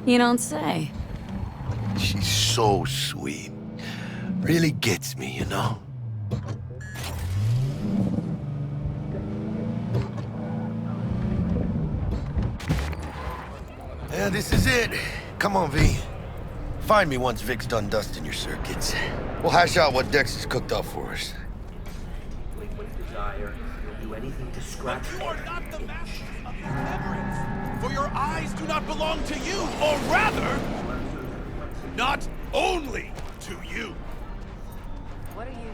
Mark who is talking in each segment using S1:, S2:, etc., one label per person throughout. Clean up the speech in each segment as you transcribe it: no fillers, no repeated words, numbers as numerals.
S1: You don't say.
S2: She's so sweet. Really gets me, you know? Yeah, this is it. Come on, V. Find me once Vic's done dusting your circuits. We'll hash out what Dex has cooked up for us.
S3: Do anything to scratch.
S4: But you are not the masters of your memories, for your eyes do not belong to you, or rather, not only to you.
S1: What are you?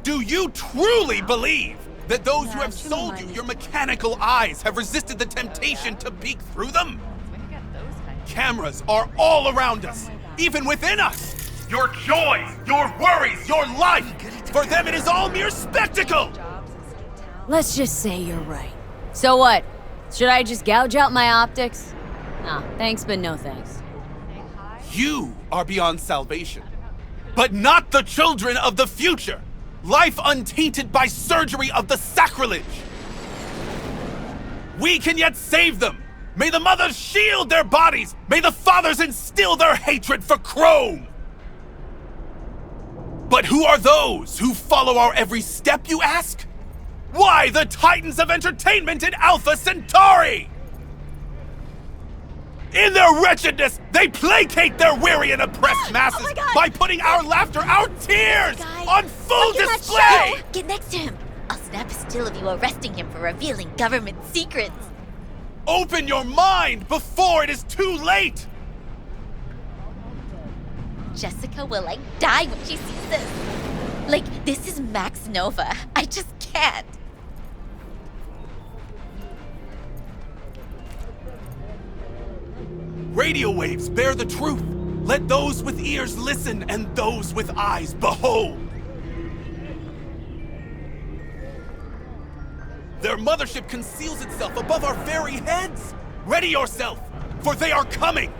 S4: Do you truly believe that those who have sold you your mechanical eyes have resisted the temptation to peek through them? Cameras are all around us, even within us. Your joys, your worries, your life, for them it is all mere spectacle.
S1: Let's just say you're right. So what? Should I just gouge out my optics? Nah, thanks, but no thanks.
S4: You are beyond salvation, but not the children of the future. Life untainted by surgery of the sacrilege. We can yet save them. May the mothers shield their bodies. May the fathers instill their hatred for Chrome. But who are those who follow our every step, you ask? Why, the titans of entertainment in Alpha Centauri! In their wretchedness, they placate their weary and oppressed masses by putting our laughter, our tears, on full display!
S5: Get next to him. I'll snap a still of you arresting him for revealing government secrets.
S4: Open your mind before it is too late!
S5: Jessica will, die when she sees this. This is Max Nova. I just can't.
S4: Radio waves bear the truth. Let those with ears listen and those with eyes behold. Their mothership conceals itself above our very heads. Ready yourself, for they are coming.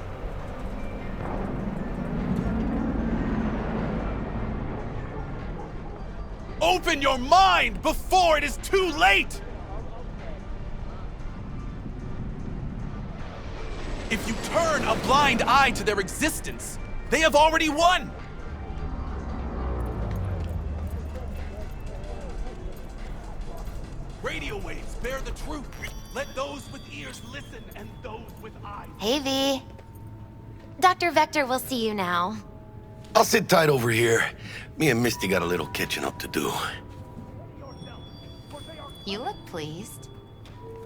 S4: Open your mind before it is too late! If you turn a blind eye to their existence, they have already won! Radio waves bear the truth. Let those with ears listen and those with eyes.
S6: Hey, V. Dr. Vector will see you now.
S2: I'll sit tight over here. Me and Misty got a little catching up to do.
S6: You look pleased.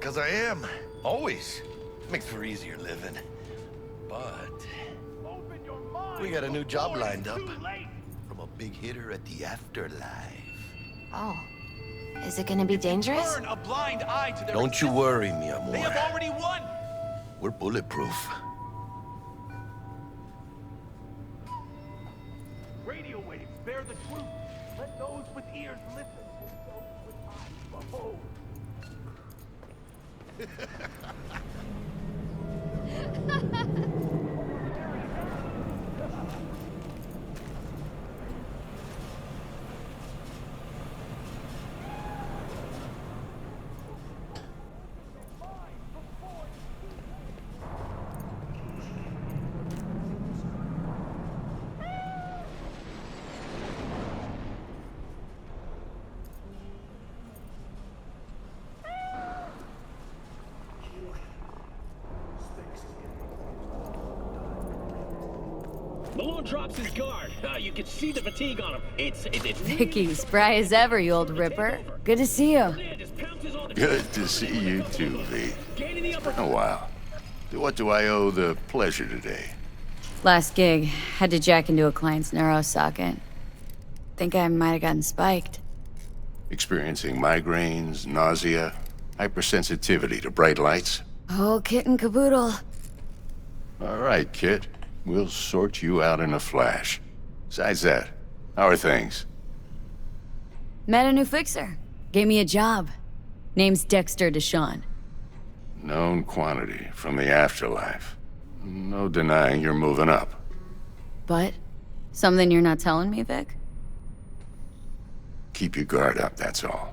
S2: 'Cause I am. Always. Makes for easier living. But we got a new job lined up. From a big hitter at the afterlife.
S6: Oh. Is it gonna be dangerous?
S4: Turn a blind eye to their
S2: Don't you worry, mi
S4: They have
S2: amor.
S4: already won!
S2: We're bulletproof.
S4: Radio waves bear the truth. Let those with ears listen and those with eyes behold.
S7: Malone drops his guard. You can see the fatigue on him. It's
S1: Vicky, spry as ever, you old ripper. Good to see you.
S8: Good to see you too, V. Oh, wow. To what do I owe the pleasure today?
S1: Last gig, had to jack into a client's neuro socket. Think I might have gotten spiked.
S8: Experiencing migraines, nausea, hypersensitivity to bright lights?
S1: Oh, kit and caboodle.
S8: All right, Kit. We'll sort you out in a flash. Besides that, how are things?
S1: Met a new fixer. Gave me a job. Name's Dexter Deshawn.
S8: Known quantity from the afterlife. No denying you're moving up.
S1: But? Something you're not telling me, Vic?
S8: Keep your guard up, that's all.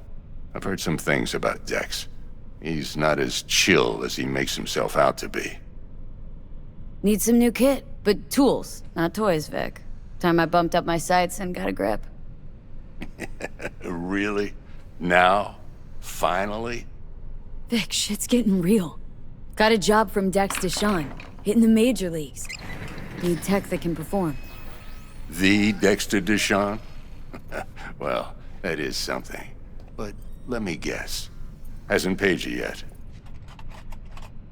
S8: I've heard some things about Dex. He's not as chill as he makes himself out to be.
S1: Need some new kit, but tools, not toys, Vic. Time I bumped up my sights and got a grip.
S8: Really? Now? Finally?
S1: Vic, shit's getting real. Got a job from Dex to Sean, hitting the major leagues. Need tech that can perform.
S8: The Dexter Deshawn? Well, that is something. But let me guess. Hasn't paid you yet.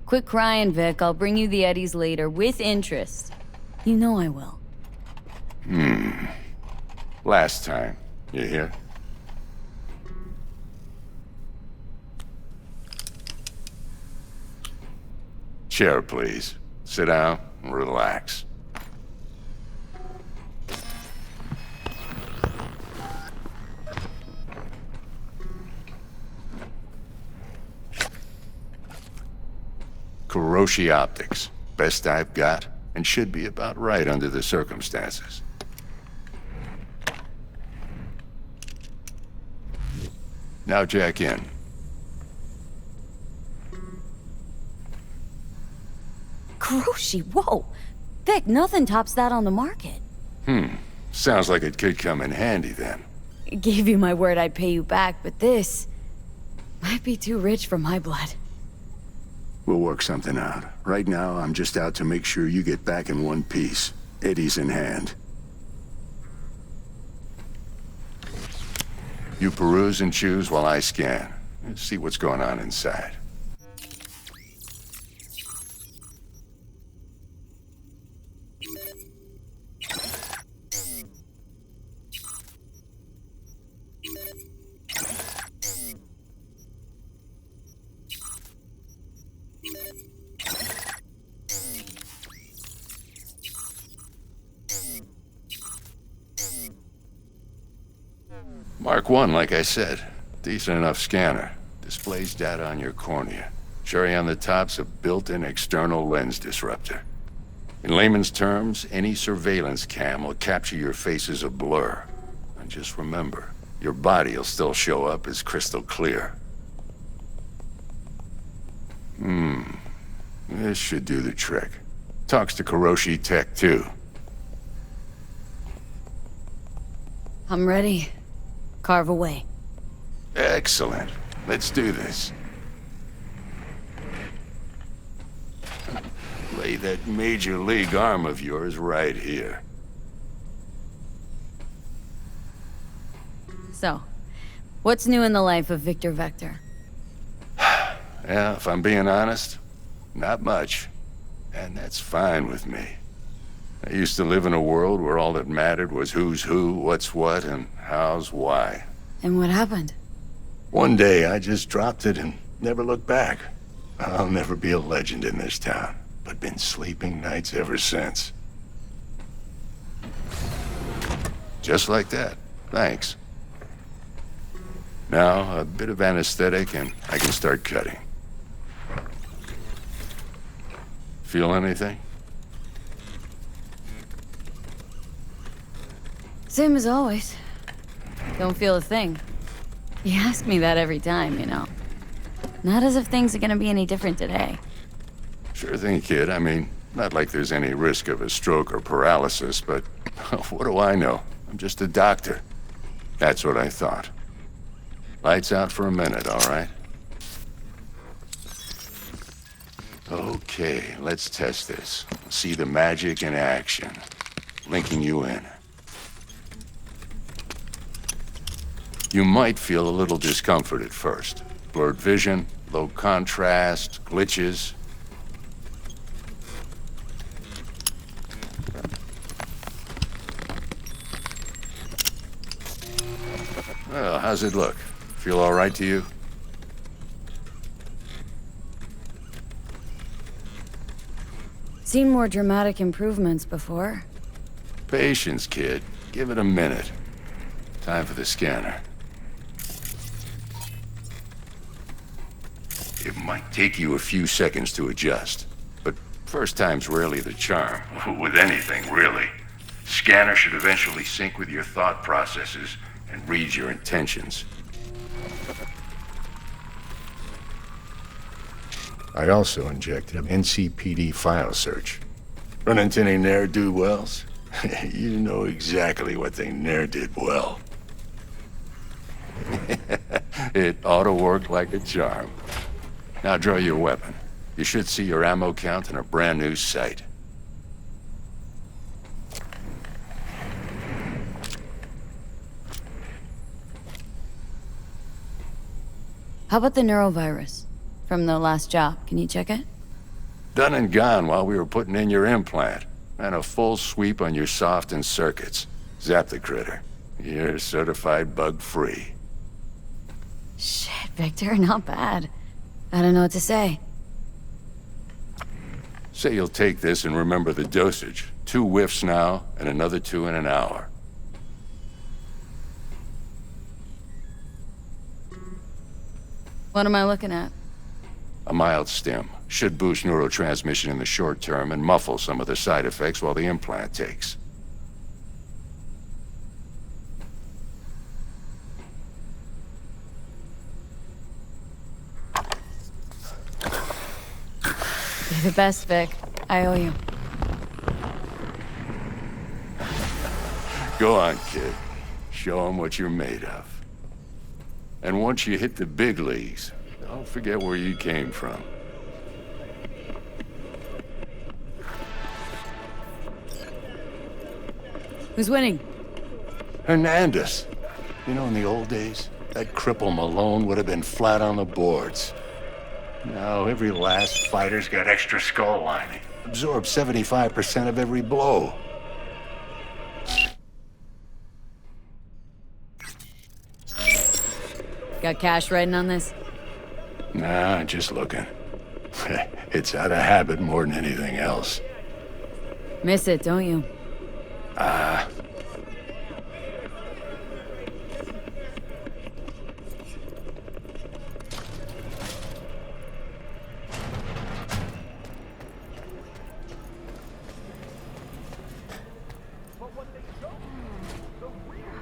S1: Quit crying, Vic. I'll bring you the eddies later, with interest. You know I will.
S8: Last time. You hear? Chair, please. Sit down and relax. Kuroshi Optics. Best I've got, and should be about right under the circumstances. Now jack in.
S1: Kuroshi, whoa! Vic, nothing tops that on the market.
S8: Sounds like it could come in handy then.
S1: Gave you my word I'd pay you back, but this might be too rich for my blood.
S8: We'll work something out. Right now, I'm just out to make sure you get back in one piece. Eddie's in hand. You peruse and choose while I scan. See what's going on inside. Mark 1, like I said. Decent enough scanner. Displays data on your cornea. Cherry on the top's a built-in external lens disruptor. In layman's terms, any surveillance cam will capture your face as a blur. And just remember, your body will still show up as crystal clear. This should do the trick. Talks to Kuroshi Tech, too.
S1: I'm ready. Carve away.
S8: Excellent. Let's do this. Lay that major league arm of yours right here.
S1: So, what's new in the life of Victor Vector?
S8: Yeah, if I'm being honest, not much. And that's fine with me. I used to live in a world where all that mattered was who's who, what's what, and how's why.
S1: And what happened?
S8: One day, I just dropped it and never looked back. I'll never be a legend in this town, but been sleeping nights ever since. Just like that. Thanks. Now, a bit of anesthetic and I can start cutting. Feel anything?
S1: Same as always. Don't feel a thing. You ask me that every time, you know. Not as if things are gonna be any different today.
S8: Sure thing, kid. I mean, not like there's any risk of a stroke or paralysis, but what do I know? I'm just a doctor. That's what I thought. Lights out for a minute, all right? Okay, let's test this. See the magic in action. Linking you in. You might feel a little discomfort at first. Blurred vision, low contrast, glitches. Well, how's it look? Feel all right to you?
S1: Seen more dramatic improvements before.
S8: Patience, kid. Give it a minute. Time for the scanner. It might take you a few seconds to adjust, but first time's rarely the charm. With anything, really. Scanner should eventually sync with your thought processes and read your intentions. I also injected an NCPD file search. Run into any ne'er-do-wells? You know exactly what they ne'er did well. It ought to work like a charm. Now draw your weapon. You should see your ammo count in a brand new sight.
S1: How about the neurovirus from the last job? Can you check it?
S8: Done and gone while we were putting in your implant. And a full sweep on your soft and circuits. Zap the critter. You're certified bug-free.
S1: Shit, Victor, not bad. I don't know what to say.
S8: Say you'll take this and remember the dosage. 2 whiffs now, and another 2 in an hour.
S1: What am I looking at?
S8: A mild stim. Should boost neurotransmission in the short term and muffle some of the side effects while the implant takes.
S1: You're the best, Vic. I owe you.
S8: Go on, kid. Show 'em what you're made of. And once you hit the big leagues, don't forget where you came from.
S1: Who's winning?
S8: Hernandez. You know, in the old days, that cripple Malone would have been flat on the boards. Now, every last fighter's got extra skull lining. Absorbs 75% of every blow.
S1: Got cash writing on this?
S8: Nah, just looking. It's out of habit more than anything else.
S1: Miss it, don't you?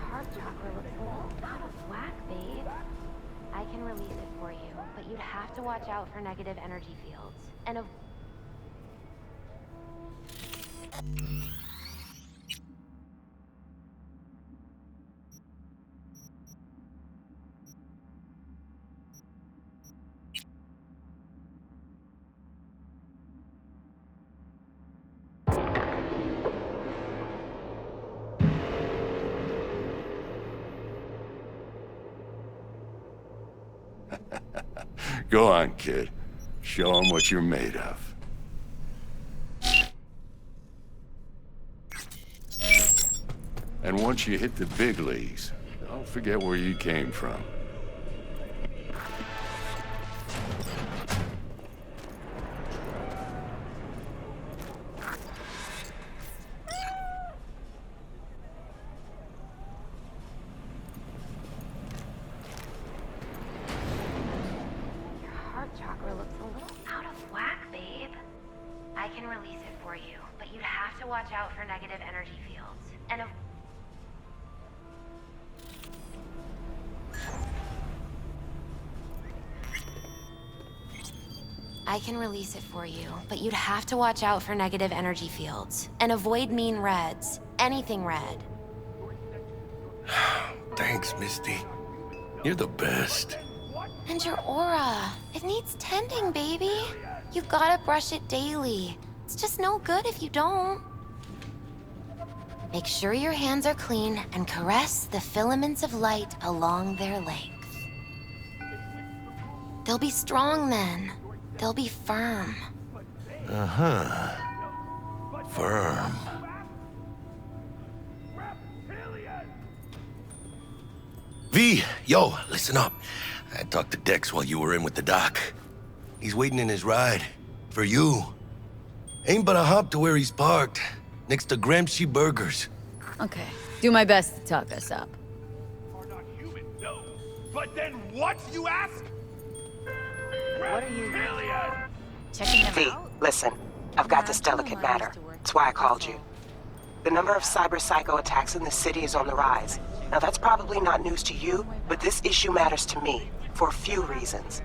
S6: Heart chakra looks a little out of whack, babe. I can release it for you, but you'd have to watch out for negative energy fields. And
S8: Go on, kid. Show 'em what you're made of. And once you hit the big leagues, don't forget where you came from.
S6: your heart chakra looks a little out of whack, babe. I can release it for you, but you'd have to watch out for negative energy fields. And I can release it for you, but you'd have to watch out for negative energy fields. And avoid mean reds. Anything red.
S2: Thanks, Misty. You're the best.
S6: And your aura. It needs tending, baby. You've gotta brush it daily. It's just no good if you don't. Make sure your hands are clean and caress the filaments of light along their length. They'll be strong then. They'll be firm.
S2: Uh-huh. Firm. V, yo, listen up. I talked to Dex while you were in with the doc. He's waiting in his ride. For you. Ain't but a hop to where he's parked. Next to Gramsci Burgers.
S1: Okay. Do my best to talk us up.
S4: Are not human, no. But then what, you ask? What are you?
S9: Checking them out? Listen, I've got this delicate matter. That's why I called you. The number of cyber-psycho attacks in the city is on the rise. Now that's probably not news to you, but this issue matters to me, for a few reasons.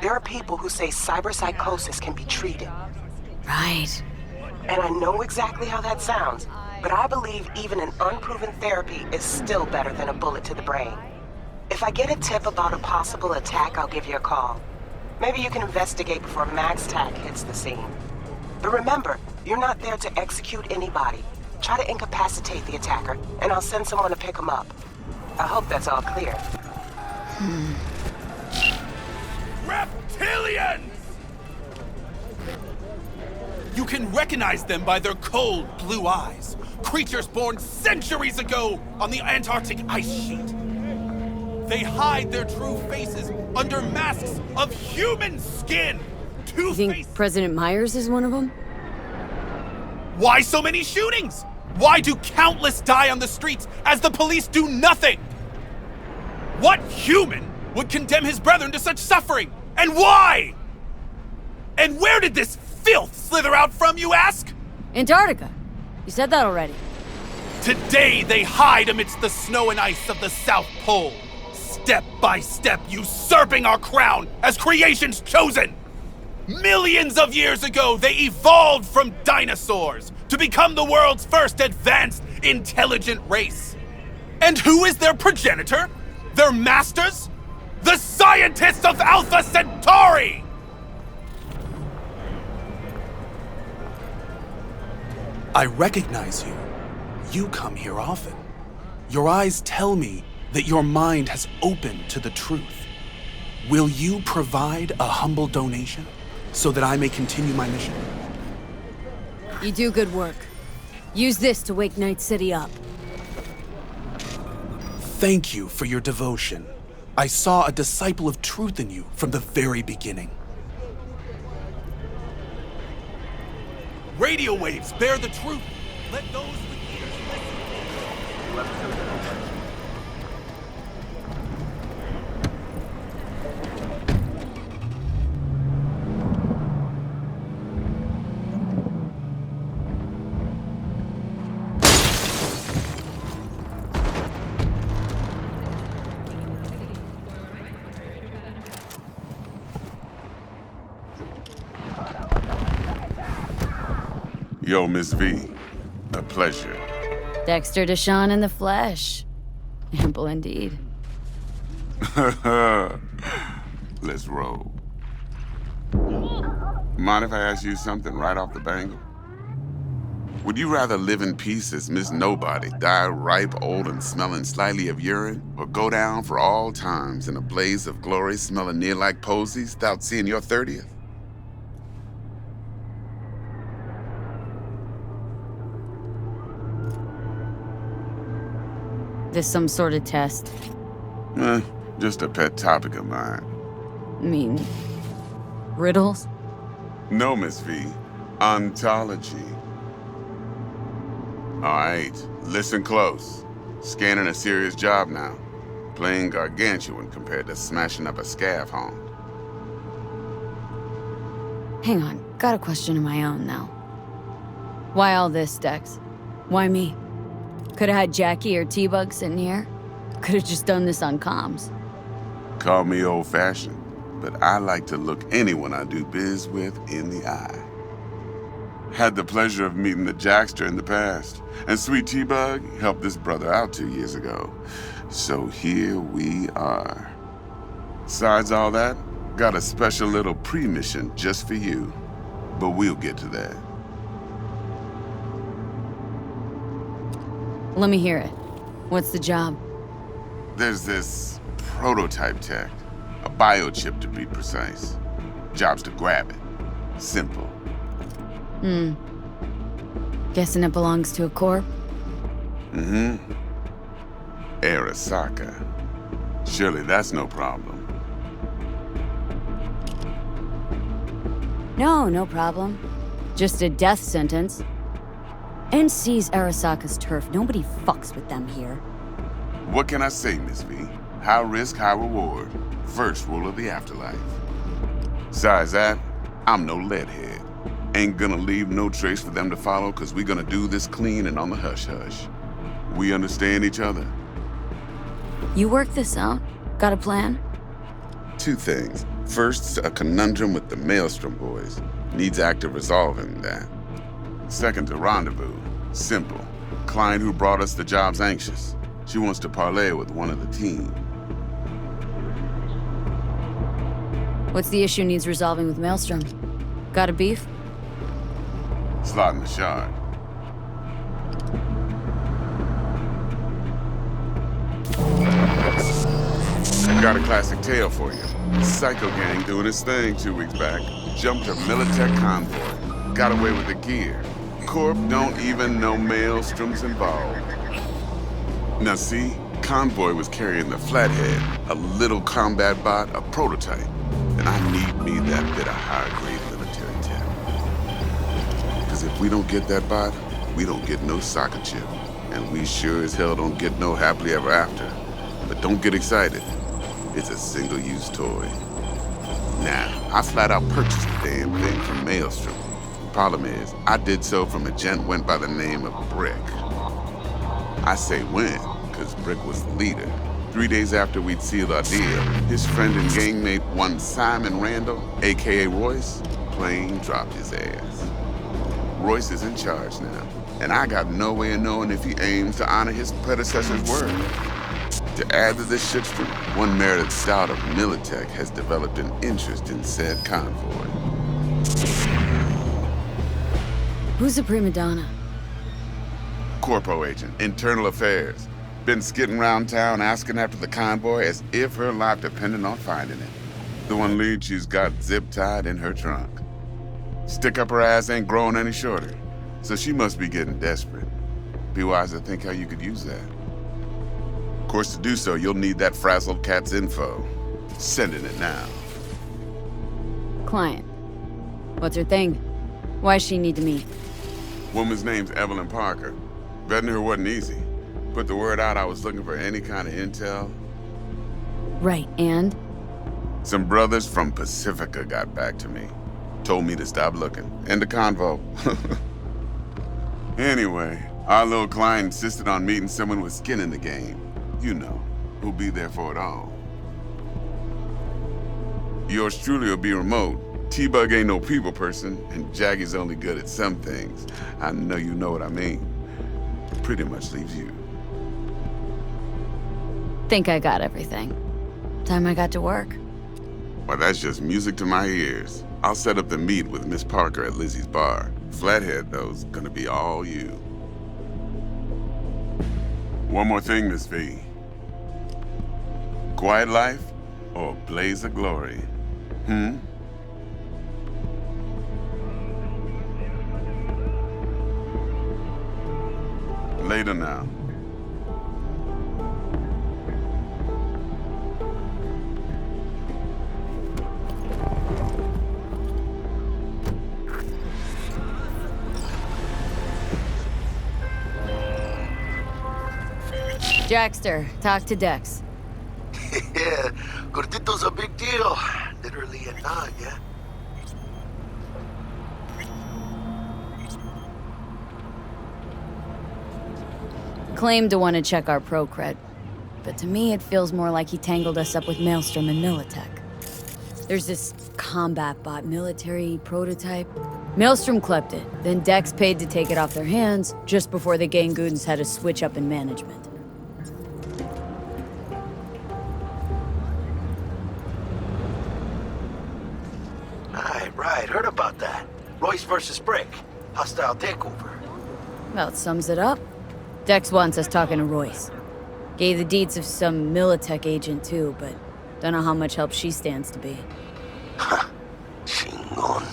S9: There are people who say cyberpsychosis can be treated.
S1: Right.
S9: And I know exactly how that sounds, but I believe even an unproven therapy is still better than a bullet to the brain. If I get a tip about a possible attack, I'll give you a call. Maybe you can investigate before Max Tack hits the scene. But remember, you're not there to execute anybody. Try to incapacitate the attacker, and I'll send someone to pick him up. I hope that's all clear.
S4: Reptilians! You can recognize them by their cold blue eyes. Creatures born centuries ago on the Antarctic ice sheet. They hide their true faces under masks of human skin.
S1: You think President Myers is one of them?
S4: Why so many shootings? Why do countless die on the streets as the police do nothing? What human would condemn his brethren to such suffering? And why? And where did this filth slither out from, you ask?
S1: Antarctica. You said that already.
S4: Today they hide amidst the snow and ice of the South Pole, step by step usurping our crown as creation's chosen. Millions of years ago, they evolved from dinosaurs to become the world's first advanced, intelligent race. And who is their progenitor? Their masters? The scientists of Alpha Centauri! I recognize you. You come here often. Your eyes tell me that your mind has opened to the truth. Will you provide a humble donation so that I may continue my mission?
S1: You do good work. Use this to wake Night City up.
S4: Thank you for your devotion. I saw a disciple of truth in you from the very beginning. Radio waves bear the truth. Let those with ears listen.
S8: Yo, Miss V. A pleasure.
S1: Dexter Deshawn in the flesh. Ample indeed.
S8: Let's roll. Mind if I ask you something right off the bangle? Would you rather live in peace as Miss Nobody, die ripe, old, and smelling slightly of urine, or go down for all times in a blaze of glory smelling near like posies without seeing your 30th?
S1: This some sort of test?
S8: Just a pet topic of mine.
S1: I mean, riddles?
S8: No, Miss V. Ontology. All right, listen close. Scanning a serious job now. Playing gargantuan compared to smashing up a scav home.
S1: Hang on, got a question of my own now. Why all this, Dex? Why me? Could've had Jackie or T-Bug sitting here. Could've just done this on comms.
S8: Call me old-fashioned, but I like to look anyone I do biz with in the eye. Had the pleasure of meeting the Jackster in the past, and Sweet T-Bug helped this brother out 2 years ago. So here we are. Besides all that, got a special little pre-mission just for you. But we'll get to that.
S1: Let me hear it. What's the job?
S8: There's this prototype tech, a biochip to be precise. Job's to grab it. Simple.
S1: Guessing it belongs to a corp?
S8: Arasaka. Surely that's no problem.
S1: No problem. Just a death sentence. NC's Arasaka's turf. Nobody fucks with them here.
S8: What can I say, Miss V? High risk, high reward. First rule of the afterlife. Besides that, I'm no leadhead. Ain't gonna leave no trace for them to follow, cause we gonna do this clean and on the hush-hush. We understand each other?
S1: You work this out? Got a plan?
S8: Two things. First, a conundrum with the Maelstrom boys. Needs active resolving that.
S10: Second's a rendezvous. Simple. Client who brought us the job's anxious. She wants to parlay with one of the team.
S1: What's the issue needs resolving with Maelstrom? Got a beef?
S10: Slot in the shard. I've got a classic tale for you. Psycho gang doing its thing 2 weeks back. Jumped a Militech convoy. Got away with the gear. Corp don't even know Maelstrom's involved. Now see, convoy was carrying the Flathead, a little combat bot, a prototype. And I need me that bit of high-grade military tech. Because if we don't get that bot, we don't get no soccer chip. And we sure as hell don't get no happily ever after. But don't get excited. It's a single-use toy. Now, I flat out purchased the damn thing from Maelstrom. Problem is, I did so from a gent went by the name of Brick. I say when, because Brick was the leader. 3 days after we'd sealed our deal, his friend and gangmate, one Simon Randall, aka Royce, plain dropped his ass. Royce is in charge now, and I got no way of knowing if he aims to honor his predecessor's word. To add to this shitstorm, one merited scout of Militech has developed an interest in said convoy.
S1: Who's the prima donna?
S10: Corpo agent, internal affairs. Been skidding around town asking after the convoy as if her life depended on finding it. The one lead she's got zip-tied in her trunk. Stick up her ass ain't growing any shorter, so she must be getting desperate. Be wise to think how you could use that. Of course, to do so, you'll need that frazzled cat's info. Sending it now.
S1: Client. What's her thing? Why she need to meet?
S10: Woman's name's Evelyn Parker. Vetting her wasn't easy. Put the word out I was looking for any kind of intel.
S1: Right, and?
S10: Some brothers from Pacifica got back to me. Told me to stop looking. End the convo. Anyway, our little client insisted on meeting someone with skin in the game. You know, who'll be there for it all. Yours truly will be remote. T-Bug ain't no people person, and Jaggy's only good at some things. I know you know what I mean. Pretty much leaves you.
S1: Think I got everything. Time I got to work.
S10: Well, that's just music to my ears. I'll set up the meet with Miss Parker at Lizzie's bar. Flathead, though's gonna be all you. One more thing, Miss V. Quiet life or blaze of glory? Later now.
S1: Jackster, talk to Dex.
S2: Yeah, Gordito's a big deal. Literally and not, yeah?
S1: Claimed to want to check our pro cred, but to me it feels more like he tangled us up with Maelstrom and Militech. There's this combat bot military prototype. Maelstrom clept it, then Dex paid to take it off their hands just before the Gangoons had a switch up in management.
S2: Right, heard about that. Royce versus Brick. Hostile takeover.
S1: About sums it up. Dex wants us talking to Royce. Gave the deets of some Militech agent too, but don't know how much help she stands to be.
S2: Ha! Chingon.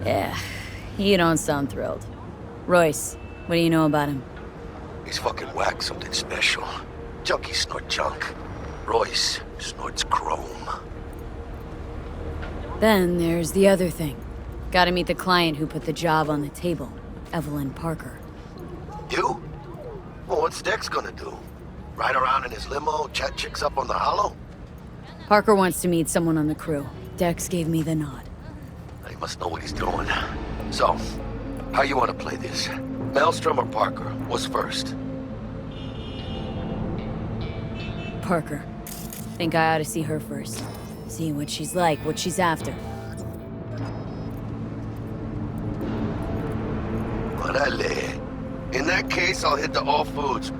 S1: Yeah, you don't sound thrilled. Royce, what do you know about him?
S2: He's fucking whack, something special. Junkies snort junk. Royce snorts chrome.
S1: Then there's the other thing. Gotta meet the client who put the job on the table, Evelyn Parker.
S2: You? Well, what's Dex gonna do? Ride around in his limo, chat chicks up on the hollow?
S1: Parker wants to meet someone on the crew. Dex gave me the nod.
S2: He must know what he's doing. So, how you wanna play this? Maelstrom or Parker? What's first?
S1: Parker. Think I ought to see her first. See what she's like, what she's after.
S2: Orale. In that case, I'll hit the all foods.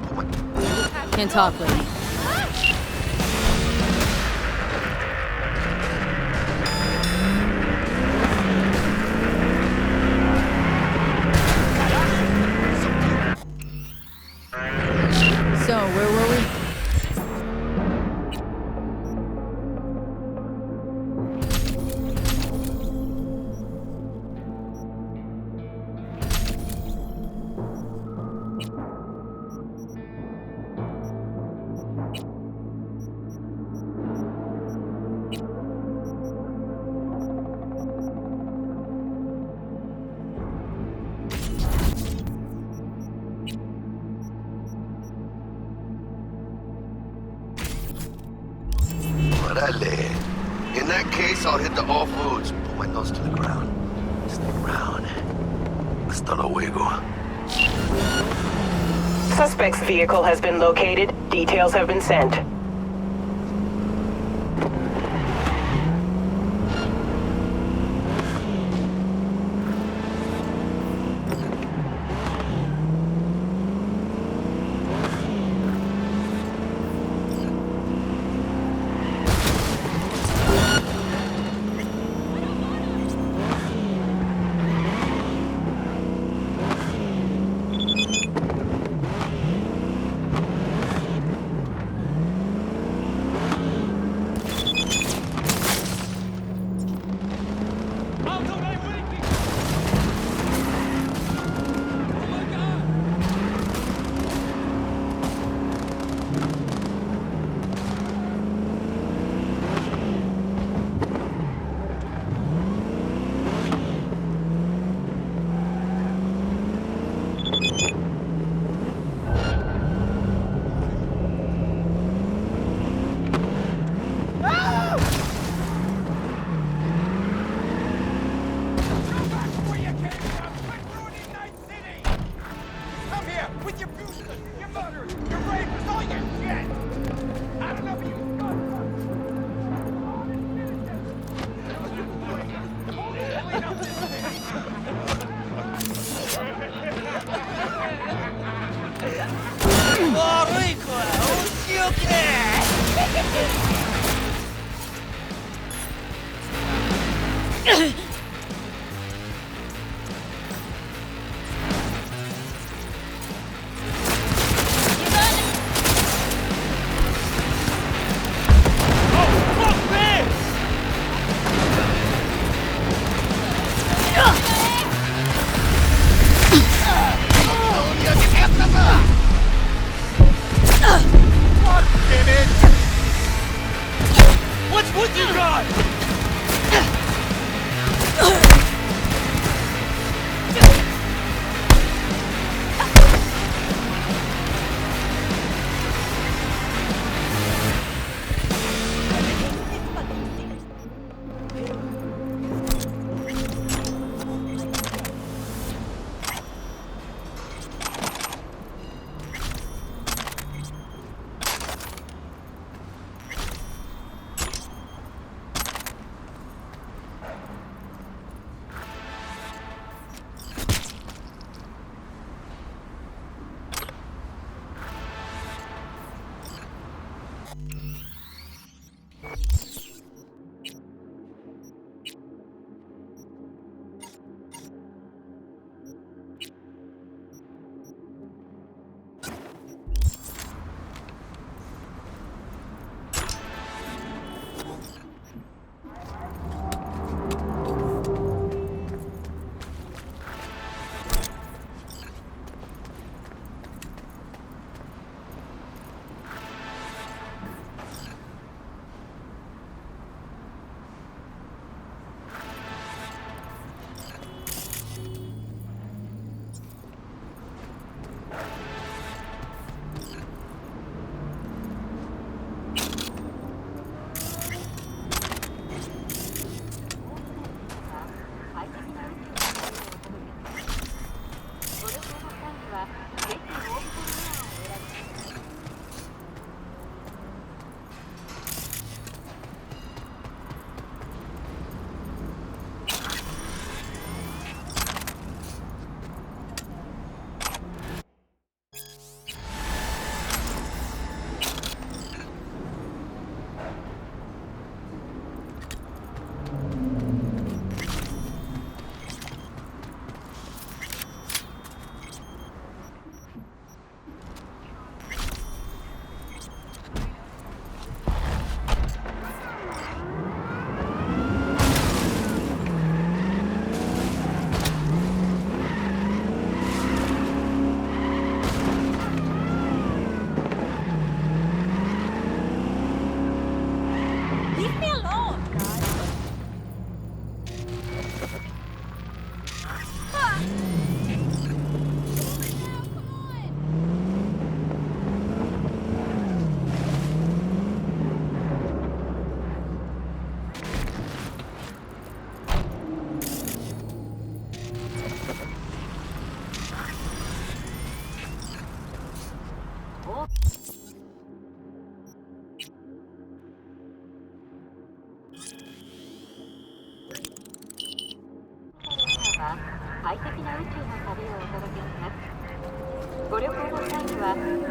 S1: Can't talk, lady. So, where were we?
S2: Orale. In that case, I'll hit the all foods. Put my nose to the ground. Stick around. Hasta luego.
S9: Suspect's vehicle has been located. Details have been sent.
S4: What's with you guys?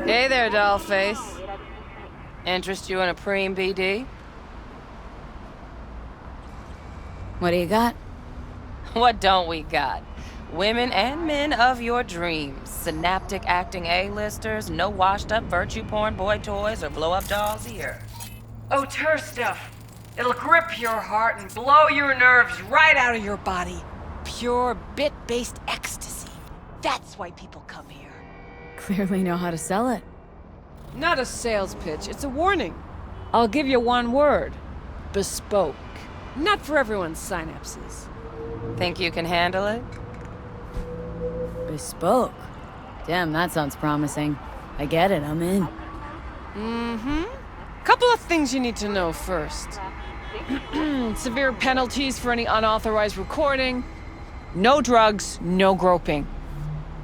S11: Hey there, dollface. Interest you in a preem BD?
S1: What do you got?
S11: What don't we got? Women and men of your dreams. Synaptic acting A-listers, no washed-up virtue porn boy toys or blow-up dolls here.
S12: Auteur stuff. It'll grip your heart and blow your nerves right out of your body. Pure bit-based ecstasy. That's why people come here.
S1: Clearly know how to sell it.
S12: Not a sales pitch, it's a warning. I'll give you one word. Bespoke. Not for everyone's synapses.
S11: Think you can handle it?
S1: Bespoke? Damn, that sounds promising. I get it, I'm in.
S12: Mm-hmm. Couple of things you need to know first. Severe penalties for any unauthorized recording. No drugs, no groping.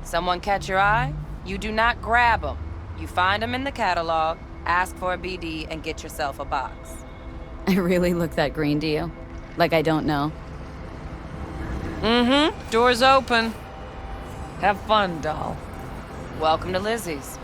S11: Someone catch your eye? You do not grab them. You find them in the catalog, ask for a BD, and get yourself a box.
S1: I really look that green to you? Like I don't know?
S12: Mm-hmm. Door's open. Have fun, doll.
S11: Welcome to Lizzie's.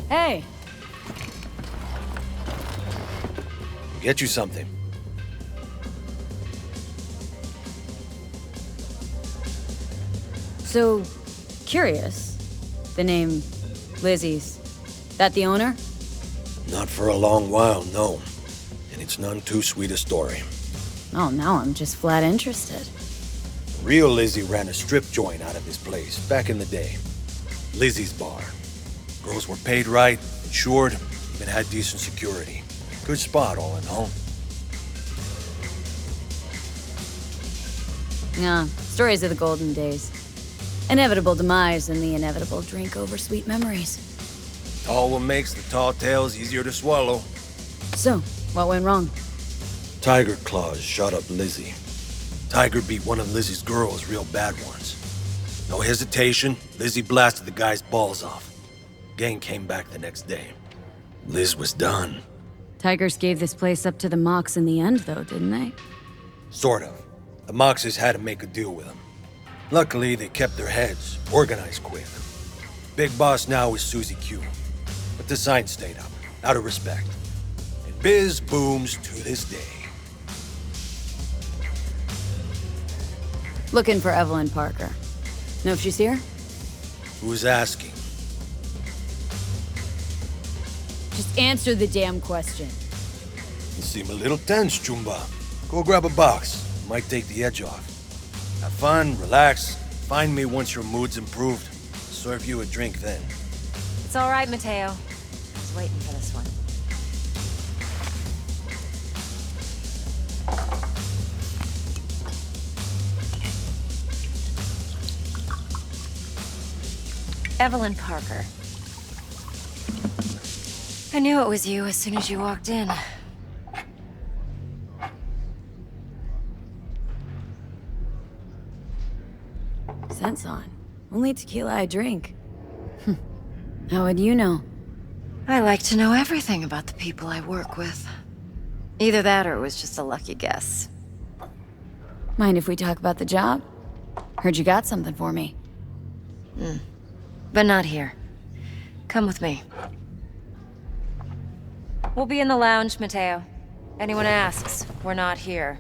S1: Hey!
S13: Get you something.
S1: So, curious. The name Lizzie's. That the owner?
S13: Not for a long while, no. And it's none too sweet a story.
S1: Oh, now I'm just flat interested.
S13: Real Lizzie ran a strip joint out of his place back in the day. Lizzie's Bar. Girls were paid right, insured, even had decent security. Good spot, all in all.
S1: Yeah, stories of the golden days. Inevitable demise and the inevitable drink over sweet memories.
S13: All what makes the tall tales easier to swallow.
S1: So, what went wrong?
S13: Tiger Claws shot up Lizzie. Tiger beat one of Lizzie's girls real bad once. No hesitation, Lizzie blasted the guy's balls off. Gang came back the next day. Liz was done.
S1: Tigers gave this place up to the Mox in the end, though, didn't they?
S13: Sort of. The Moxes had to make a deal with them. Luckily, they kept their heads, organized quick. Big boss now is Susie Q. But the sign stayed up, out of respect. And biz booms to this day.
S1: Looking for Evelyn Parker. Know if she's here?
S13: Who's asking?
S1: Just answer the damn question.
S13: You seem a little tense, Chumba. Go grab a box. Might take the edge off. Have fun, relax. Find me once your mood's improved. Serve you a drink then.
S14: It's all right, Mateo. I was waiting for this one. Evelyn Parker. I knew it was you as soon as you walked in.
S1: Scent's on. Only tequila I drink. How would you know?
S14: I like to know everything about the people I work with. Either that or it was just a lucky guess.
S1: Mind if we talk about the job? Heard you got something for me.
S14: But not here. Come with me. We'll be in the lounge, Mateo. Anyone asks, we're not here.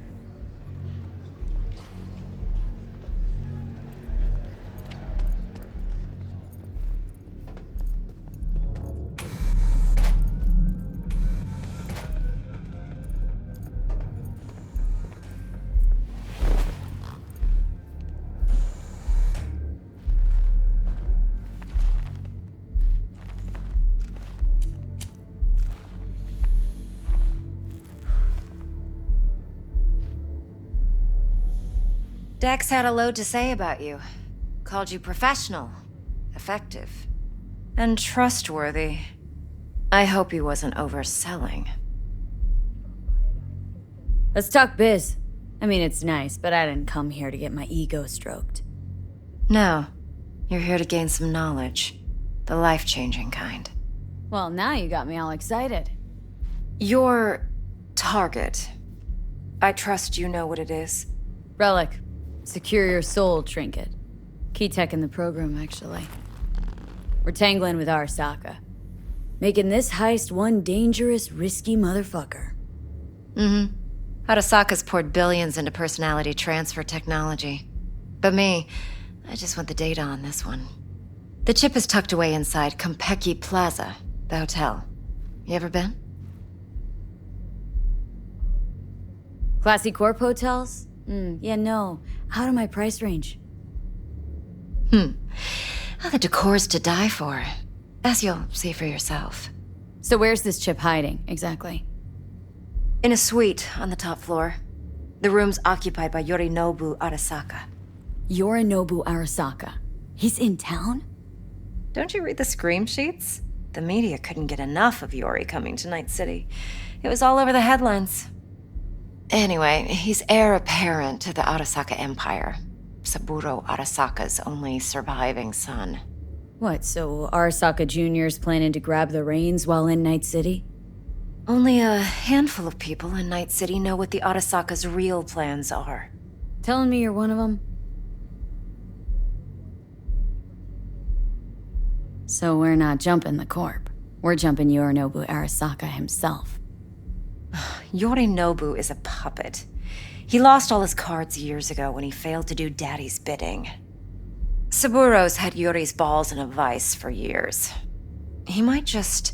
S14: Dex had a load to say about you. Called you professional, effective, and trustworthy. I hope he wasn't overselling.
S1: Let's talk biz. I mean, it's nice, but I didn't come here to get my ego stroked.
S14: No, you're here to gain some knowledge. The life-changing kind.
S1: Well, now you got me all excited.
S14: Your target. I trust you know what it is.
S1: Relic. Secure your soul trinket. Key tech in the program, actually. We're tangling with Arasaka. Making this heist one dangerous, risky motherfucker.
S14: Mm-hmm. Arasaka's poured billions into personality transfer technology. But me, I just want the data on this one. The chip is tucked away inside Konpeki Plaza, the hotel. You ever been?
S1: Classy Corp hotels? Yeah, no. Out of my price range.
S14: Oh, the decor's to die for. As you'll see for yourself.
S1: So where's this chip hiding, exactly?
S14: In a suite on the top floor. The room's occupied by Yorinobu Arasaka.
S1: Yorinobu Arasaka? He's in town?
S14: Don't you read the scream sheets? The media couldn't get enough of Yori coming to Night City. It was all over the headlines. Anyway, he's heir apparent to the Arasaka Empire. Saburo Arasaka's only surviving son.
S1: What, so Arasaka Jr.'s planning to grab the reins while in Night City?
S14: Only a handful of people in Night City know what the Arasaka's real plans are.
S1: Telling me you're one of them? So we're not jumping the Corp. We're jumping Yorinobu Arasaka himself.
S14: Yorinobu is a puppet. He lost all his cards years ago when he failed to do Daddy's bidding. Saburo's had Yori's balls in a vice for years. He might just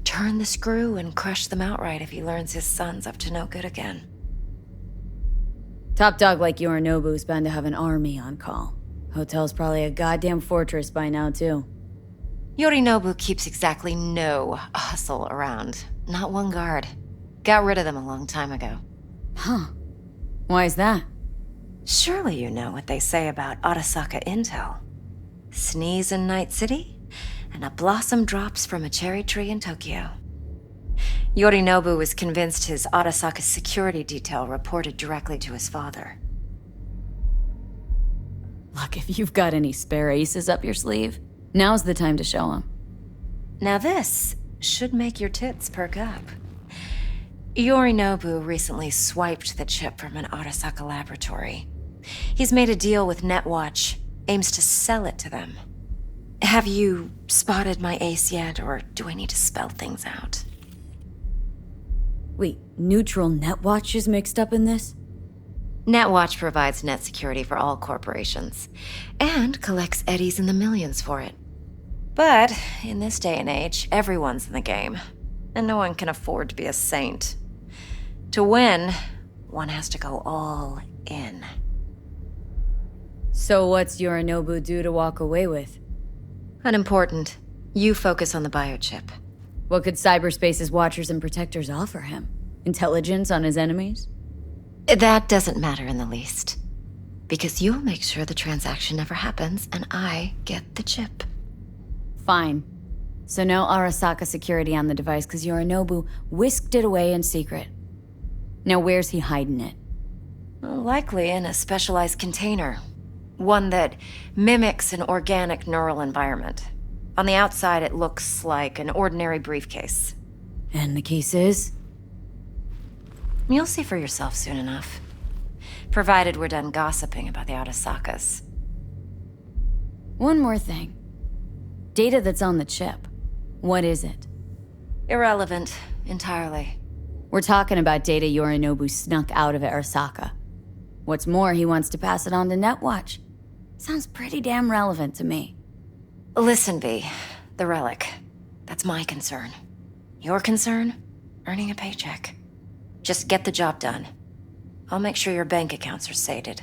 S14: turn the screw and crush them outright if he learns his son's up to no good again.
S1: Top dog like Yorinobu's bound to have an army on call. Hotel's probably a goddamn fortress by now, too.
S14: Yorinobu keeps exactly no hustle around. Not one guard. Got rid of them a long time ago.
S1: Huh. Why is that?
S14: Surely you know what they say about Arasaka intel. Sneeze in Night City, and a blossom drops from a cherry tree in Tokyo. Yorinobu was convinced his Arasaka security detail reported directly to his father.
S1: Look, if you've got any spare aces up your sleeve, now's the time to show them.
S14: Now this should make your tits perk up. Yorinobu recently swiped the chip from an Arasaka laboratory. He's made a deal with Netwatch, aims to sell it to them. Have you spotted my ace yet, or do I need to spell things out?
S1: Wait, neutral Netwatch is mixed up in this?
S14: Netwatch provides net security for all corporations, and collects eddies in the millions for it. But in this day and age, everyone's in the game, and no one can afford to be a saint. To win, one has to go all in.
S1: So what's Yorinobu due to walk away with?
S14: Unimportant. You focus on the biochip.
S1: What could cyberspace's watchers and protectors offer him? Intelligence on his enemies?
S14: That doesn't matter in the least. Because you'll make sure the transaction never happens, and I get the chip.
S1: Fine. So no Arasaka security on the device because Yorinobu whisked it away in secret. Now where's he hiding it?
S14: Likely in a specialized container. One that mimics an organic neural environment. On the outside, it looks like an ordinary briefcase.
S1: And the case is?
S14: You'll see for yourself soon enough. Provided we're done gossiping about the Arasakas.
S1: One more thing. Data that's on the chip. What is it?
S14: Irrelevant, entirely.
S1: We're talking about data Yorinobu snuck out of Arasaka. What's more, he wants to pass it on to Netwatch. Sounds pretty damn relevant to me.
S14: Listen, V. The relic. That's my concern. Your concern? Earning a paycheck. Just get the job done. I'll make sure your bank accounts are sated.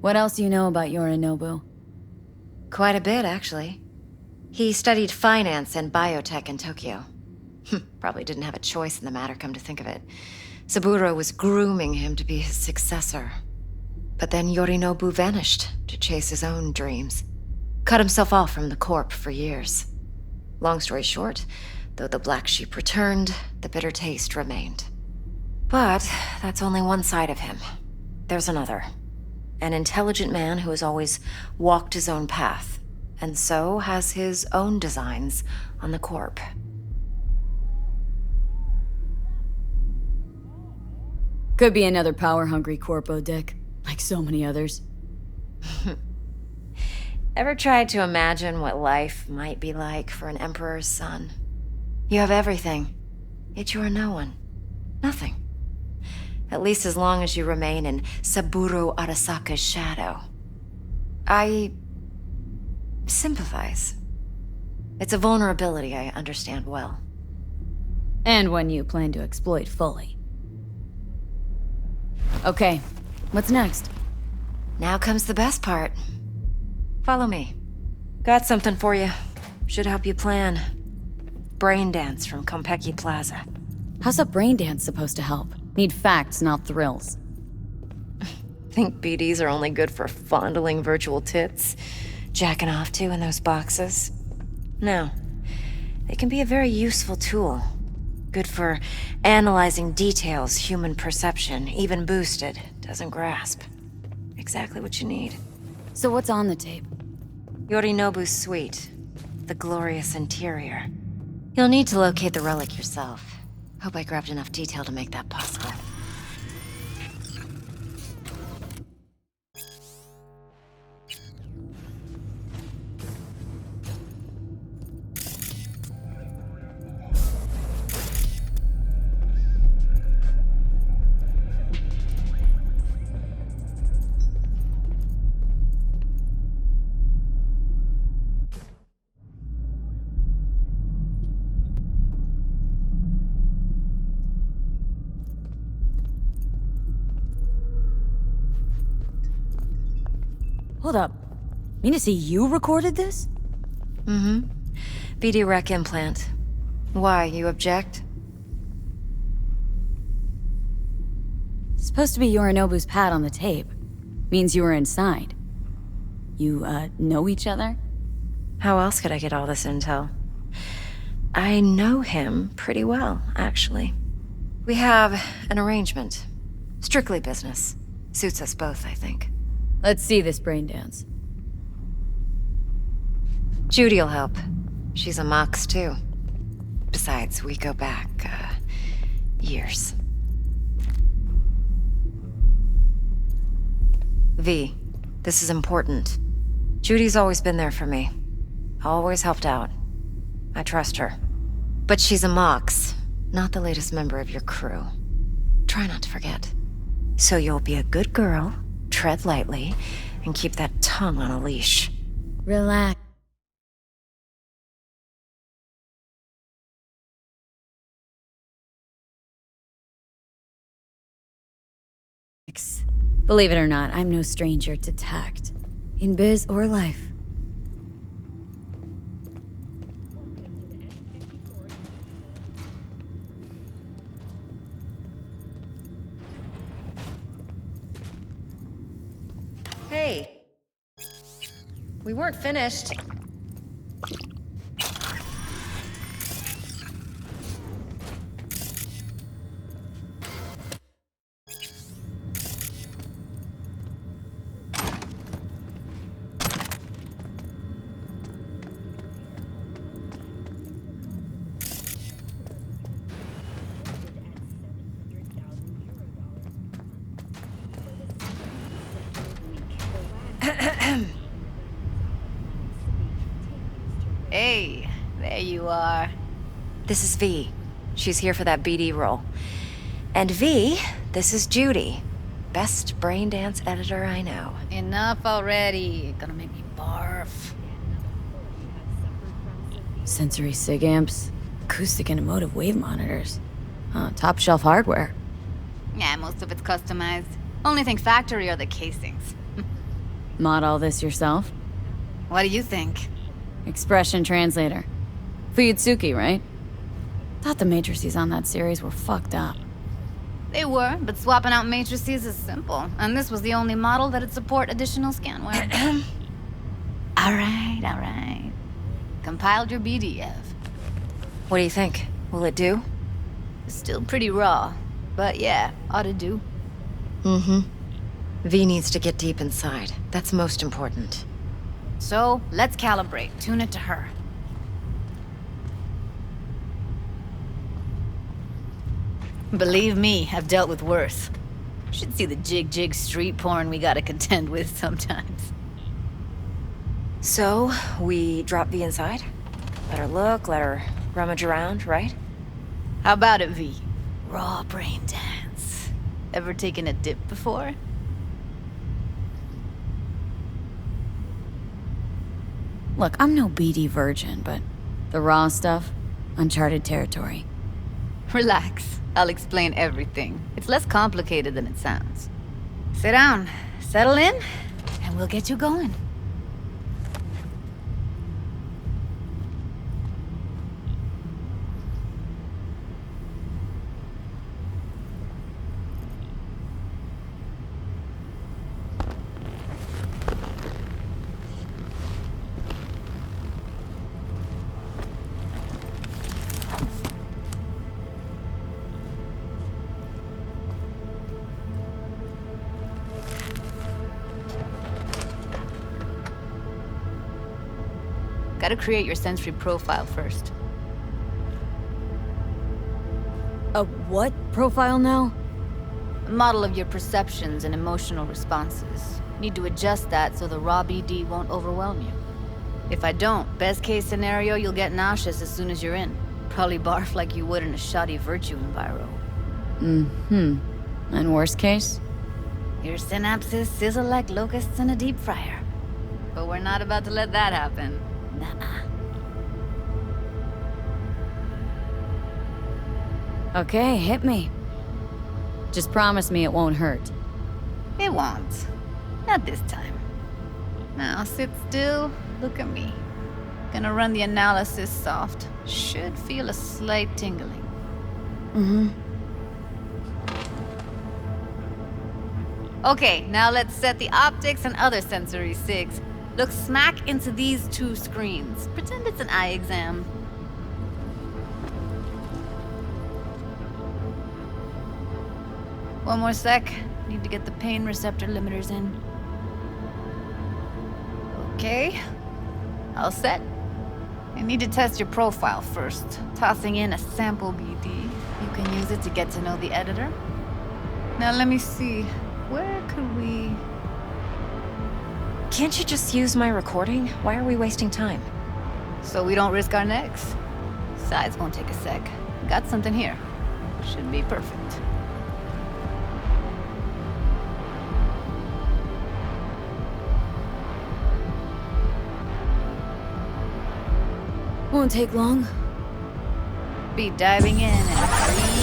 S1: What else do you know about Yorinobu?
S14: Quite a bit, actually. He studied finance and biotech in Tokyo. Probably didn't have a choice in the matter, come to think of it. Saburo was grooming him to be his successor. But then Yorinobu vanished to chase his own dreams. Cut himself off from the Corp for years. Long story short, though the black sheep returned, the bitter taste remained. But that's only one side of him. There's another. An intelligent man who has always walked his own path, and so has his own designs on the Corp.
S1: Could be another power-hungry corpo dick, like so many others.
S14: Ever tried to imagine what life might be like for an emperor's son? You have everything, yet you are no one. Nothing. At least as long as you remain in Saburo Arasaka's shadow. I sympathize. It's a vulnerability I understand well.
S1: And one you plan to exploit fully. Okay, what's next?
S14: Now comes the best part. Follow me. Got something for you. Should help you plan. Brain dance from Konpeki Plaza.
S1: How's a brain dance supposed to help? Need facts, not thrills.
S14: Think BDs are only good for fondling virtual tits? Jacking off to in those boxes? No. They can be a very useful tool. Good for analyzing details human perception, even boosted, doesn't grasp. Exactly what you need.
S1: So what's on the tape?
S14: Yorinobu's suite. The glorious interior. You'll need to locate the relic yourself. Hope I grabbed enough detail to make that possible.
S1: Hold up. Mean to say you recorded this?
S14: Mm-hmm. BD rec implant. Why, you object?
S1: It's supposed to be Yorinobu's pad on the tape. Means you were inside. You, know each other?
S14: How else could I get all this intel? I know him pretty well, actually. We have an arrangement. Strictly business. Suits us both, I think.
S1: Let's see this brain dance.
S14: Judy'll help. She's a Mox, too. Besides, we go back, years. V, this is important. Judy's always been there for me. Always helped out. I trust her. But she's a Mox, not the latest member of your crew. Try not to forget. So you'll be a good girl, tread lightly, and keep that tongue on a leash.
S1: Relax. Believe it or not, I'm no stranger to tact. In biz or life.
S14: Hey. We weren't finished.
S15: Hey, there you are.
S14: This is V. She's here for that BD role. And V, this is Judy. Best brain dance editor I know.
S15: Enough already. Gonna make me barf.
S1: Sensory sig amps, acoustic and emotive wave monitors. Top shelf hardware.
S15: Yeah, most of it's customized. Only thing factory are the casings.
S1: Mod all this yourself?
S15: What do you think?
S1: Expression translator. Fuyutsuki, right? Thought the matrices on that series were fucked up.
S15: They were, but swapping out matrices is simple. And this was the only model that'd support additional scanware. Alright. Compiled your BDF.
S14: What do you think? Will it do?
S15: Still pretty raw, but yeah, ought to do.
S14: Mm-hmm. V needs to get deep inside. That's most important.
S15: So, let's calibrate. Tune it to her. Believe me, I've dealt with worse. Should see the jig street porn we gotta contend with sometimes.
S14: So, we drop V inside? Let her look, let her rummage around, right?
S15: How about it, V? Raw brain dance. Ever taken a dip before?
S1: Look, I'm no BD virgin, but the raw stuff, uncharted territory.
S15: Relax. I'll explain everything. It's less complicated than it sounds. Sit down, settle in, and we'll get you going. Gotta create your sensory profile first.
S1: A what profile now?
S15: A model of your perceptions and emotional responses. Need to adjust that so the raw BD won't overwhelm you. If I don't, best case scenario, you'll get nauseous as soon as you're in. Probably barf like you would in a shoddy virtue enviro.
S1: Mm-hmm. And worst case?
S15: Your synapses sizzle like locusts in a deep fryer. But we're not about to let that happen. Nuh-uh.
S1: Okay, hit me. Just promise me it won't hurt.
S15: It won't. Not this time. Now sit still, look at me. Gonna run the analysis soft. Should feel a slight tingling.
S1: Mm-hmm.
S15: Okay, now let's set the optics and other sensory sigs. Look smack into these two screens. Pretend it's an eye exam. One more sec. Need to get the pain receptor limiters in. Okay. All set. I need to test your profile first. Tossing in a sample BD. You can use it to get to know the editor. Now let me see. Where could we...
S14: Can't you just use my recording? Why are we wasting time?
S15: So we don't risk our necks. Size won't take a sec. Got something here. Should be perfect.
S1: Won't take long.
S15: Be diving in and...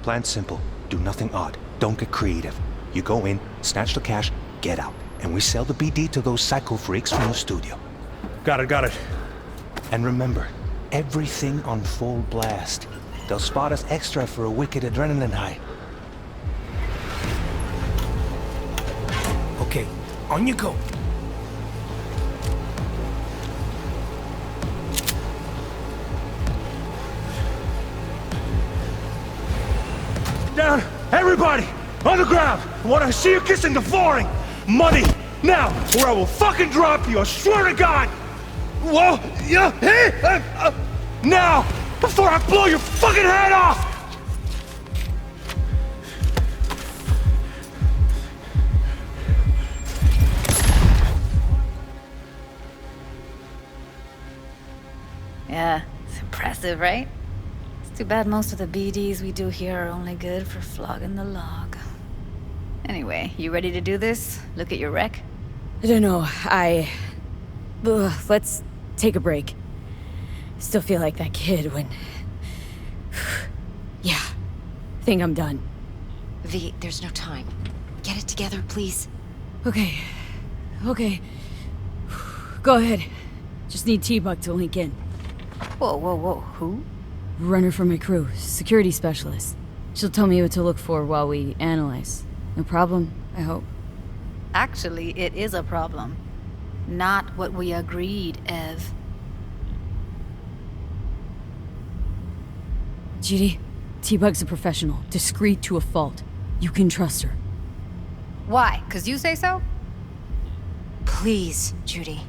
S3: Plan simple. Do nothing odd. Don't get creative. You go in, snatch the cash, get out. And we sell the BD to those psycho freaks from the studio.
S13: Got it.
S3: And remember, everything on full blast. They'll spot us extra for a wicked adrenaline high.
S13: Okay, on you go. Down! Everybody! On the ground! I want to see you kissing the flooring! Money! Now! Or I will fucking drop you! I swear to God! Whoa! Yeah! Hey! Now! Before I blow your fucking head off!
S15: Yeah, it's impressive, right? It's too bad most of the BDs we do here are only good for flogging the log. Anyway, you ready to do this? Look at your rec?
S1: I don't know, let's take a break. Still feel like that kid when... Yeah, think I'm done.
S14: V, there's no time. Get it together, please.
S1: Okay. Go ahead. Just need T-Bug to link in.
S15: Whoa. Who?
S1: Runner for my crew, security specialist. She'll tell me what to look for while we analyze. No problem, I hope.
S15: Actually, it is a problem. Not what we agreed, Ev.
S1: Judy, T-Bug's a professional, discreet to a fault. You can trust her.
S15: Why? 'Cause you say so?
S14: Please, Judy.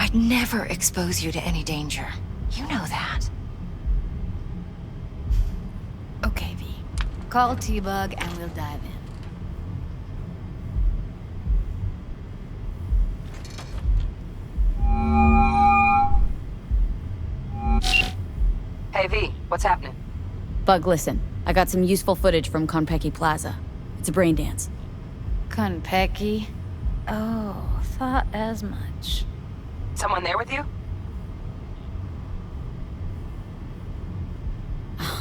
S14: I'd never expose you to any danger. You know that.
S15: Okay, V. Call T-Bug and we'll dive in.
S14: Hey, V, what's happening?
S1: Bug, listen. I got some useful footage from Konpeki Plaza. It's a brain dance.
S15: Konpeki? Oh, thought as much.
S14: Someone there with you?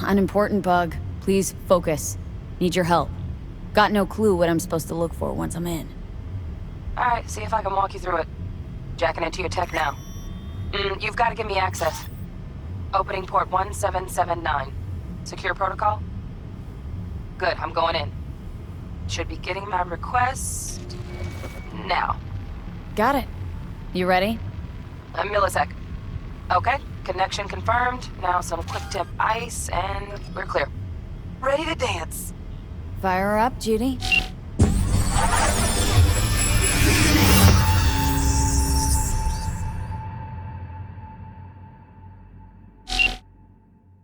S1: Unimportant, Bug. Please focus. Need your help. Got no clue what I'm supposed to look for once I'm in.
S14: Alright, see if I can walk you through it. Jacking into your tech now. You've got to give me access. Opening port 1779. Secure protocol? Good, I'm going in. Should be getting my request now.
S1: Got it. You ready?
S14: A millisec. Okay, connection confirmed. Now some quick tip ice and we're clear. Ready to dance.
S1: Fire her up, Judy.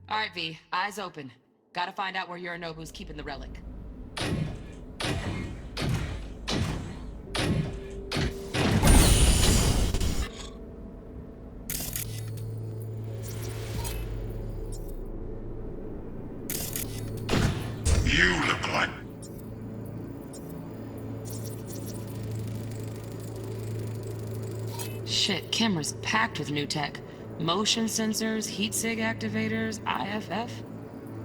S11: Alright, V. Eyes open. Gotta find out where Yorinobu's keeping the relic.
S8: You look like...
S11: Shit, camera's packed with new tech. Motion sensors, heat sig activators, IFF.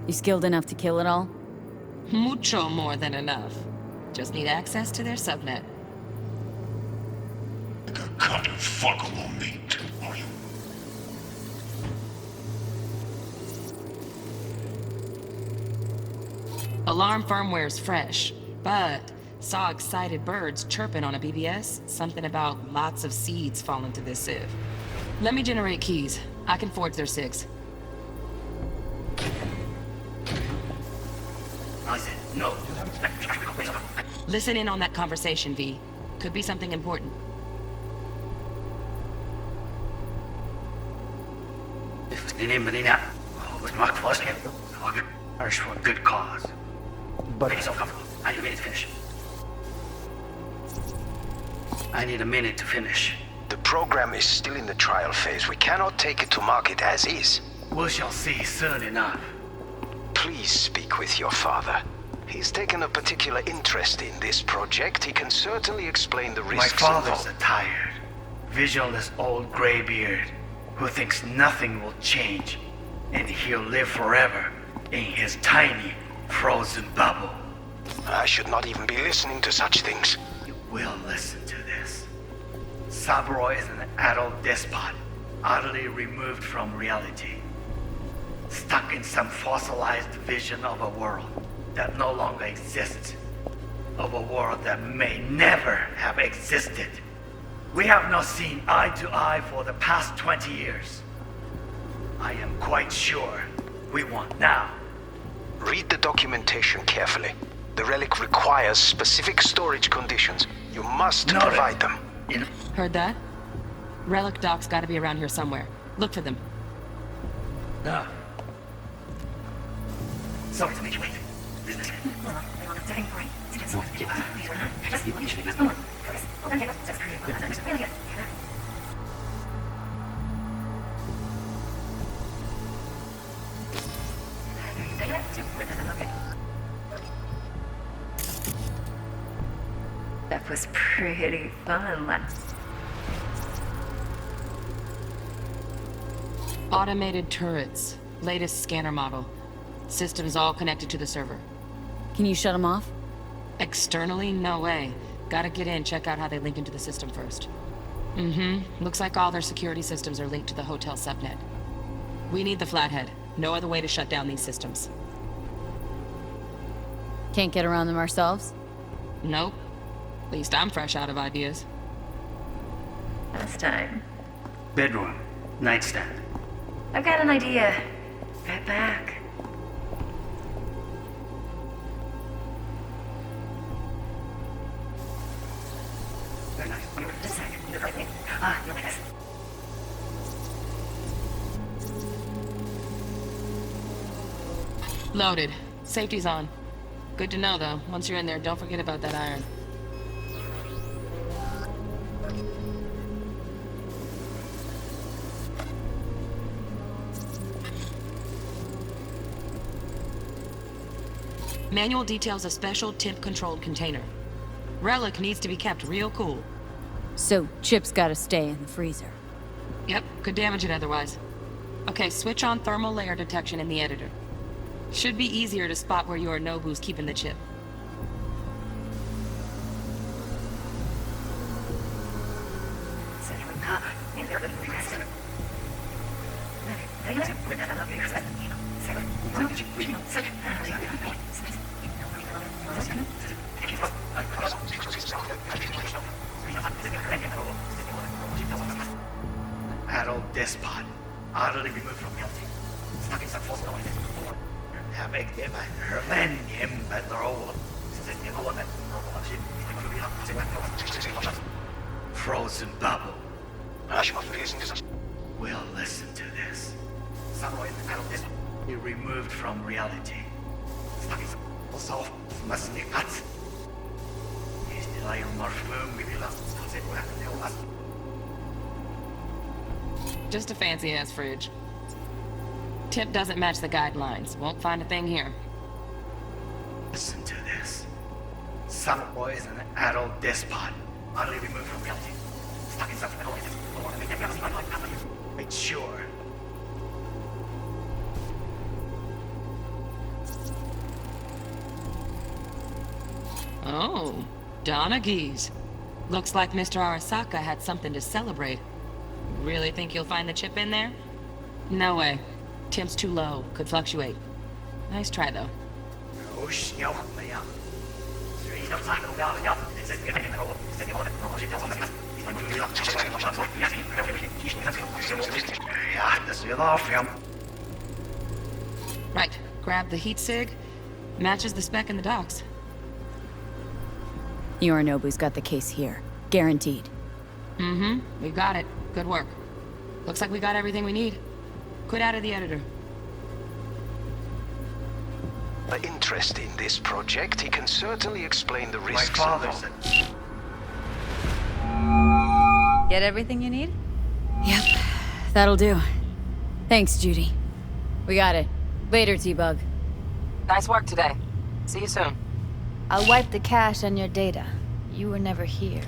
S1: You skilled enough to kill it all?
S11: Mucho more than enough. Just need access to their subnet.
S8: Like a cut of fuckable meat, are you?
S11: Alarm firmware's fresh, but saw excited birds chirping on a BBS. Something about lots of seeds falling to this sieve. Let me generate keys. I can forge their SIGs.
S7: No.
S11: Listen in on that conversation, V. Could be something important.
S7: Ours for a good cause. But it's so comfortable. I need a minute to finish. I need a minute to finish.
S3: The program is still in the trial phase. We cannot take it to market as is.
S7: We shall see soon enough.
S3: Please speak with your father. He's taken a particular interest in this project. He can certainly explain the risks
S7: My father's
S3: involved.
S7: a tired, visionless old graybeard who thinks nothing will change, and he'll live forever in his tiny, frozen bubble.
S3: I should not even be listening to such things.
S7: You will listen to this. Saburo is an adult despot, utterly removed from reality. Stuck in some fossilized vision of a world that no longer exists. Of a world that may never have existed. We have not seen eye to eye for the past 20 years. I am quite sure we want now.
S3: Read the documentation carefully. The relic requires specific storage conditions. You must provide them.
S11: Heard that? Relic docs gotta be around here somewhere. Look for them.
S7: No. Sorry to make you wait.
S14: That was pretty fun.
S11: Automated turrets. Latest scanner model. Systems all connected to the server.
S1: Can you shut them off?
S11: Externally, no way. Gotta get in, check out how they link into the system first. Mm-hmm. Looks like all their security systems are linked to the hotel subnet. We need the Flathead. No other way to shut down these systems.
S1: Can't get around them ourselves?
S11: Nope. At least I'm fresh out of ideas.
S14: Last time.
S7: Bedroom. Nightstand.
S14: I've got an idea. Right back.
S11: Loaded. Safety's on. Good to know, though. Once you're in there, don't forget about that iron. Manual details a special temp-controlled container. Relic needs to be kept real cool.
S1: So, Chip's gotta stay in the freezer.
S11: Yep, could damage it otherwise. Okay, switch on thermal layer detection in the editor. Should be easier to spot where Yorinobu's keeping the chip.
S7: Adult despot, utterly removed from reality. Stuck in some false noise. Make them men him at their own. Frozen bubble. We'll listen to this. Someone adult despot be removed from reality. Stuck in some also must be cut. Is the lion morphum we will
S11: Just a fancy-ass fridge. Tip doesn't match the guidelines. Won't find a thing here.
S7: Listen to this. Some boy is an adult despot, utterly removed from reality. Stuck in some Make sure.
S11: Oh, Donaghys. Looks like Mr. Arasaka had something to celebrate. Really think you'll find the chip in there? No way. Temp's too low. Could fluctuate. Nice try, though. Right. Grab the heat sig. Matches the spec in the docks.
S1: Yorinobu's got the case here. Guaranteed.
S11: Mm-hmm. We got it. Good work. Looks like we got everything we need. Quit out of the editor.
S3: Interest in this project, he can certainly explain the risks.
S7: My father said.
S15: Get everything you need?
S1: Yep. That'll do. Thanks, Judy. We got it. Later, T-Bug.
S14: Nice work today. See you soon.
S15: I'll wipe the cache on your data. You were never here.